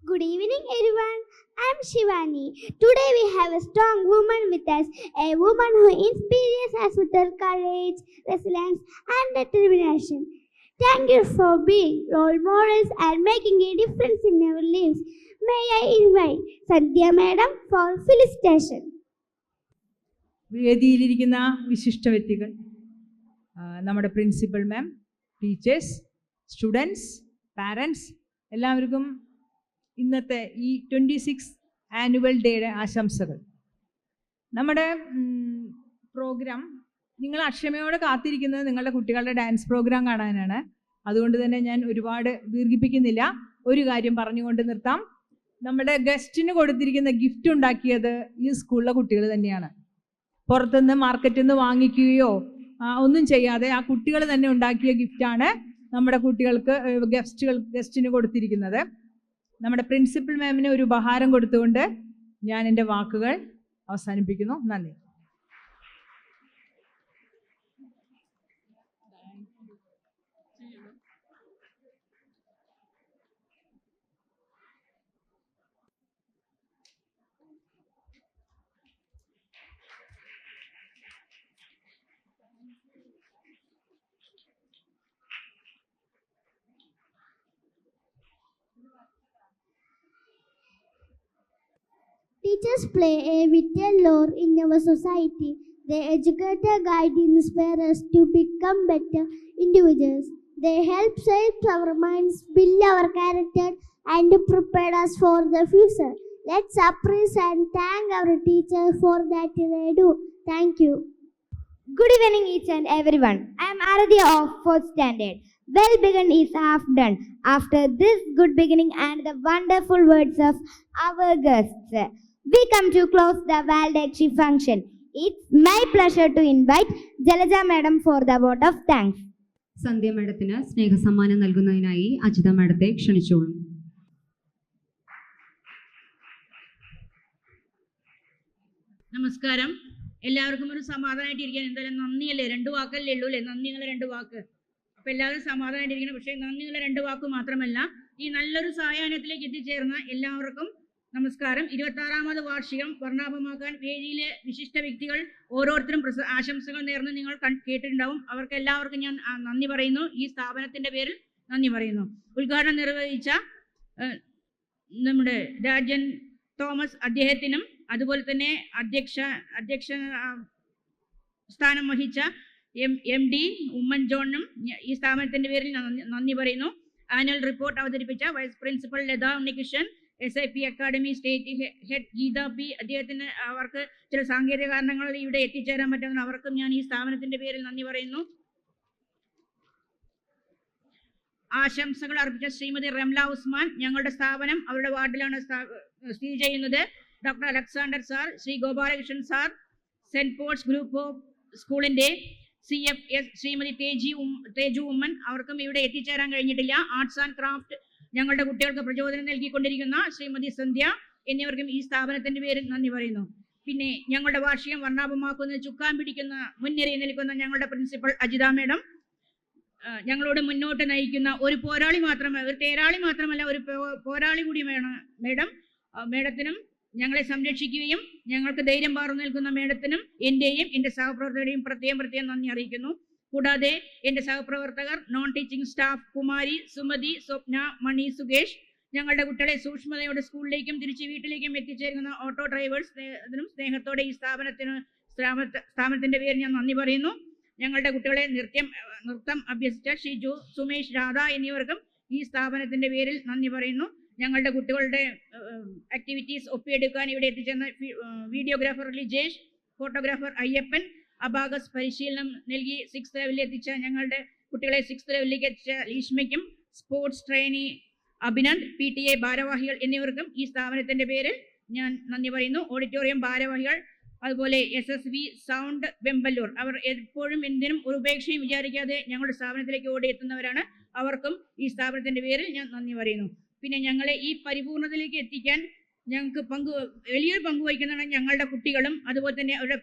Good evening, everyone. I'm Shivani. Today we have a strong woman with us, a woman who inspires us with her courage, resilience, and determination. Thank you for being role models and making a difference in our lives. May I invite Sandhya Madam for felicitation. വേദിയിലിരിക്കുന്ന വിശിഷ്ട വ്യക്തികൾ, നമ്മുടെ principal മാം, teachers, students, parents, എല്ലാവർക്കും ഇന്നത്തെ ഈ 26 annual ഡേയുടെ ആശംസകൾ. നമ്മുടെ programme നിങ്ങൾ അക്ഷമയോടെ കാത്തിരിക്കുന്നത് നിങ്ങളുടെ കുട്ടികളുടെ ഡാൻസ് പ്രോഗ്രാം കാണാനാണ്. അതുകൊണ്ട് തന്നെ ഞാൻ ഒരുപാട് ദീർഘിപ്പിക്കുന്നില്ല, ഒരു കാര്യം പറഞ്ഞുകൊണ്ട് നിർത്താം. നമ്മുടെ ഗസ്റ്റിന് കൊടുത്തിരിക്കുന്ന ഗിഫ്റ്റ് ഉണ്ടാക്കിയത് ഈ സ്കൂളിലെ കുട്ടികൾ തന്നെയാണ്. പുറത്തുനിന്ന് മാർക്കറ്റിൽ നിന്ന് വാങ്ങിക്കുകയോ ഒന്നും ചെയ്യാതെ ആ കുട്ടികൾ തന്നെ ഉണ്ടാക്കിയ ഗിഫ്റ്റാണ് നമ്മുടെ കുട്ടികൾക്ക് ഗസ്റ്റിന് കൊടുത്തിരിക്കുന്നത്. നമ്മുടെ പ്രിൻസിപ്പൽ മാമിന് ഒരു ഉപഹാരം കൊടുത്തുകൊണ്ട് ഞാൻ എൻ്റെ വാക്കുകൾ അവസാനിപ്പിക്കുന്നു. നന്ദി. Teachers play a vital role in our society. They educate and guide and inspire us to become better individuals. They help shape our minds, build our character, and prepare us for the future. Let's appreciate and thank our teachers for that they do. Thank you. Good evening, each and everyone. I am Aradhya of 4th standard. Well begun is half done. After this good beginning and the wonderful words of our guests, we come to close the valedictory function. It's my pleasure to invite Jalaja Madam for the vote of thanks. സന്ധ്യ മാഡത്തിന് സ്നേഹസമ്മാനം നൽകുന്നതിനായി അജിത മാഡത്തെ ക്ഷണിച്ചോളൂ. നമസ്കാരം. എല്ലാവർക്കും ഒരു സമാധാനമായിട്ടിരിക്കാൻ എന്തായാലും നന്ദിയല്ലേ, 2 വാക്കല്ലേ ഉള്ളൂ അല്ലേ, നന്ദി എന്നുള്ള 2 വാക്ക്. അപ്പോൾ എല്ലാവരും സമാധാനമായിട്ടിരിക്കണം. പക്ഷേ നന്ദി എന്നുള്ള 2 വാക്ക് മാത്രമല്ല, ഈ നല്ലൊരു സായാഹ്നത്തിലേക്ക് എത്തിച്ചേർന്ന എല്ലാവർക്കും നമസ്കാരം. 26ാമത് വാർഷികം വർണ്ണാഭമാക്കാൻ വേദിയിലെ വിശിഷ്ട വ്യക്തികൾ ഓരോരുത്തരും ആശംസകൾ നേർന്ന് നിങ്ങൾ കേട്ടിട്ടുണ്ടാവും. അവർക്ക് എല്ലാവർക്കും ഞാൻ നന്ദി പറയുന്നു. ഈ സ്ഥാപനത്തിൻ്റെ പേരിൽ നന്ദി പറയുന്നു. ഉദ്ഘാടനം നിർവഹിച്ച നമ്മുടെ രാജൻ തോമസ് അദ്ദേഹത്തിനും അതുപോലെ തന്നെ സ്ഥാനം വഹിച്ച MD ഉമ്മൻ ജോണിനും ഈ സ്ഥാപനത്തിൻ്റെ പേരിൽ നന്ദി പറയുന്നു. ആനുവൽ റിപ്പോർട്ട് അവതരിപ്പിച്ച vice principal Latha Unnikrishnan, SIP academy state head Geetha P, അദ്ദേഹത്തിന് അവർക്ക് ചില സാങ്കേതിക കാരണങ്ങൾ ഇവിടെ എത്തിച്ചേരാൻ പറ്റുന്ന അവർക്കും ഞാൻ ഈ സ്ഥാപനത്തിൻ്റെ പേരിൽ നന്ദി പറയുന്നു. ആശംസകൾ അർപ്പിച്ച ശ്രീമതി റംല ഉസ്മാൻ, ഞങ്ങളുടെ സ്ഥാപനം അവരുടെ വാർഡിലാണ് സ്ഥിതി ചെയ്യുന്നത്. Doctor Alexander sir, Shri Gopalakrishnan sir, saint Paul's group of സ്കൂളിൻ്റെ CFS ശ്രീമതി തേജു ഉമ്മൻ, അവർക്കും ഇവിടെ എത്തിച്ചേരാൻ കഴിഞ്ഞിട്ടില്ല. ആർട്സ് ആൻഡ് ക്രാഫ്റ്റ് ഞങ്ങളുടെ കുട്ടികൾക്ക് പ്രചോദനം നൽകിക്കൊണ്ടിരിക്കുന്ന ശ്രീമതി സന്ധ്യ എന്നിവർക്കും ഈ സ്ഥാപനത്തിൻ്റെ പേരിൽ നന്ദി പറയുന്നു. പിന്നെ ഞങ്ങളുടെ വാർഷികം വർണ്ണാഭമാക്കുന്ന ചുക്കാൻ പിടിക്കുന്ന മുൻനിരയിൽ നിൽക്കുന്ന ഞങ്ങളുടെ പ്രിൻസിപ്പൽ അജിത മേഡം, ഞങ്ങളോട് മുന്നോട്ട് നയിക്കുന്ന ഒരു പോരാളി മാത്രമല്ല, ഒരു തേരാളി മാത്രമല്ല, ഒരു പോരാളി കൂടി വേണം മേഡം. മേഡത്തിനും ഞങ്ങളെ സംരക്ഷിക്കുകയും ഞങ്ങൾക്ക് ധൈര്യം പകർന്നു നിൽക്കുന്ന മേഡത്തിനും എൻ്റെയും എൻ്റെ സഹപ്രവർത്തകരുടെയും പ്രത്യേകം നന്ദി അറിയിക്കുന്നു. കൂടാതെ എൻ്റെ സഹപ്രവർത്തകർ, non teaching staff Kumari, Sumathi, Swapna, Mani, Sukesh, ഞങ്ങളുടെ കുട്ടികളെ സൂക്ഷ്മതയോടെ സ്കൂളിലേക്കും തിരിച്ച് വീട്ടിലേക്കും എത്തിച്ചേരുന്ന ഓട്ടോ ഡ്രൈവേഴ്സ് സ്നേഹത്തോടെ ഈ സ്ഥാപനത്തിൻ്റെ പേരിൽ ഞാൻ നന്ദി പറയുന്നു. ഞങ്ങളുടെ കുട്ടികളെ നൃത്തം അഭ്യസിച്ച ഷിജു, സുമേഷ്, രാധ എന്നിവർക്കും ഈ സ്ഥാപനത്തിൻ്റെ പേരിൽ നന്ദി പറയുന്നു. ഞങ്ങളുടെ കുട്ടികളുടെ ആക്ടിവിറ്റീസ് ഒപ്പിയെടുക്കാൻ ഇവിടെ എത്തിച്ചെന്ന videographer Lijesh, photographer Ayyappan, abacus പരിശീലനം നൽകി 6th ലെവലിൽ എത്തിച്ച ഞങ്ങളുടെ കുട്ടികളെ 6th ലെവലിലേക്ക് എത്തിച്ച ലീഷ്മയ്ക്കും, സ്പോർട്സ് ട്രെയിനി അഭിനന്ദ്, PTA ഭാരവാഹികൾ എന്നിവർക്കും ഈ സ്ഥാപനത്തിൻ്റെ പേരിൽ ഞാൻ നന്ദി പറയുന്നു. ഓഡിറ്റോറിയം ഭാരവാഹികൾ, അതുപോലെ SSV സൗണ്ട് വെമ്പല്ലൂർ, അവർ എപ്പോഴും എന്തിനും ഒരു ഉപേക്ഷയും വിചാരിക്കാതെ ഞങ്ങളുടെ സ്ഥാപനത്തിലേക്ക് ഓടിയെത്തുന്നവരാണ്. അവർക്കും ഈ സ്ഥാപനത്തിൻ്റെ പേരിൽ ഞാൻ നന്ദി പറയുന്നു. പിന്നെ ഞങ്ങളെ ഈ പരിപൂർണതയിലേക്ക് എത്തിക്കാൻ ഞങ്ങൾക്ക് വലിയൊരു പങ്ക് വഹിക്കുന്നതാണ് ഞങ്ങളുടെ കുട്ടികളും അതുപോലെ തന്നെ അവരുടെ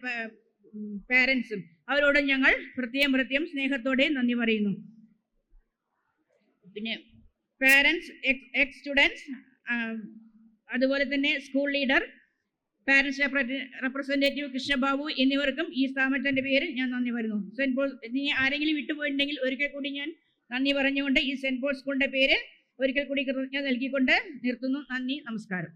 പാരൻസും. അവരോട് ഞങ്ങൾ പ്രത്യേകം സ്നേഹത്തോടെ നന്ദി പറയുന്നു. പിന്നെ പാരൻസ്, എക്സ് സ്റ്റുഡൻസ്, അതുപോലെ തന്നെ സ്കൂൾ ലീഡർ, പാരൻസ് റെപ്രസെൻറ്റേറ്റീവ് കൃഷ്ണബാബു എന്നിവർക്കും ഈ സ്ഥാപനത്തിൻ്റെ പേരിൽ ഞാൻ നന്ദി പറയുന്നു. സെൻറ്റ് പോൾ, ഇനി ആരെങ്കിലും വിട്ടുപോയിട്ടുണ്ടെങ്കിൽ ഒരിക്കൽ കൂടി ഞാൻ നന്ദി പറഞ്ഞുകൊണ്ട് ഈ സെൻറ്റ് പോൾ സ്കൂളിൻ്റെ പേര് ഒരിക്കൽ കൂടി കൃതജ്ഞത നൽകിക്കൊണ്ട് നിർത്തുന്നു. നന്ദി, നമസ്കാരം.